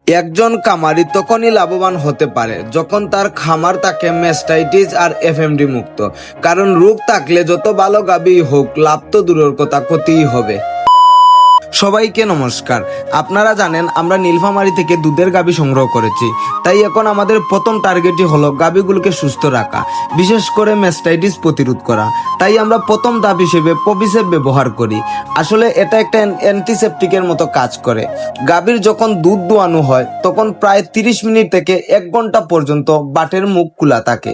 একজন খামারি তখনই লাভবান হতে পারে যখন তার খামার তাকে ম্যাস্টাইটিস আর এফএমডি মুক্ত। কারণ রোগ থাকলে যত ভালো গাভী হোক, লাভ তো দূরের কথা, ক্ষতিই হবে। সবাইকে নমস্কার। আপনারা জানেন আমরা নীলফামারী থেকে দুধের গাভী সংগ্রহ করেছি, তাই এখন আমাদের প্রথম টার্গেটই হলো গাভীগুলোকে সুস্থ রাখা, বিশেষ করে ম্যাস্টাইটিস প্রতিরোধ করা। তাই আমরা প্রথম ধাপ হিসেবে পপিসেপ ব্যবহার করি। আসলে এটা একটা অ্যান্টিসেপটিকের মতো কাজ করে। গাভীর যখন দুধ দোয়ানো হয় তখন প্রায় 30 মিনিট থেকে 1 ঘন্টা পর্যন্ত বাটের মুখ খোলা থাকে।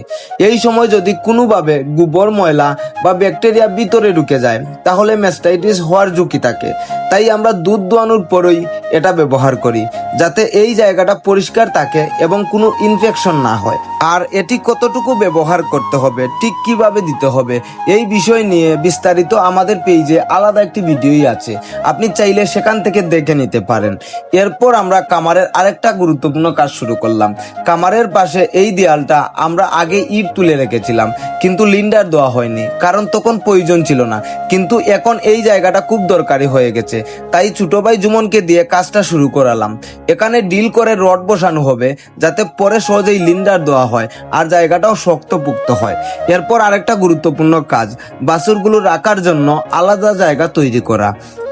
এই সময় যদি কোনোভাবে গোবর, ময়লা বা ব্যাকটেরিয়া ভিতরে ঢুকে যায় তাহলে ম্যাস্টাইটিস হওয়ার ঝুঁকি থাকে। তাই আমরা দুধ দোয়ানোর পরই এটা ব্যবহার করি, যাতে এই জায়গাটা পরিষ্কার থাকে এবং কোনো ইনফেকশন না হয়। আর এটি কতটুকু ব্যবহার করতে হবে, ঠিক কিভাবে দিতে হবে, এই বিষয় নিয়ে বিস্তারিত আমাদের পেজে আলাদা একটি ভিডিওই আছে, আপনি চাইলে সেখান থেকে দেখে নিতে পারেন। এরপর আমরা খামারের আরেকটা গুরুত্বপূর্ণ কাজ শুরু করলাম। খামারের পাশে এই দেয়ালটা আমরা আগে ইট তুলে রেখেছিলাম, কিন্তু লিন্ডার দেওয়া হয়নি, কারণ তখন প্রয়োজন ছিল না। কিন্তু এখন এই জায়গাটা খুব দরকারি হয়ে গেছে, তাই ছোট ভাই জুমনকে দিয়ে কাজটা শুরু করালাম। এখানে ডিল করে রড বসানো হবে, যাতে পরে সহজেই লিন্ডার দেওয়া হয় আর জায়গাটাও শক্তপোক্ত হয়। এরপর আরেকটা গুরুত্বপূর্ণ কাজ, বাছুরগুলো রাখার জন্য আলাদা জায়গা তৈরি করা।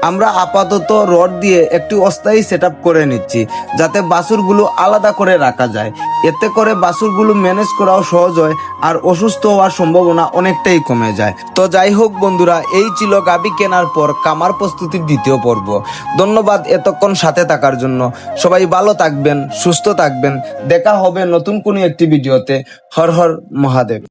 আমরা আপাতত রড দিয়ে একটি অস্থায়ী সেটআপ করে নিচ্ছি, যাতে বাছুরগুলো আলাদা করে রাখা যায়। এতে করে বাছুরগুলো ম্যানেজ করাও সহজ হয় আর অসুস্থ হওয়ার সম্ভাবনা অনেকটাই কমে যায়। তো যাই হোক বন্ধুরা, এই ছিল গাভী কেনার পর খামার প্রস্তুতির দ্বিতীয় পর্ব। ধন্যবাদ এতক্ষণ সাথে থাকার জন্য। সবাই ভালো থাকবেন, সুস্থ থাকবেন। দেখা হবে নতুন কোনো একটি ভিডিওতে। হর হর মহাদেব।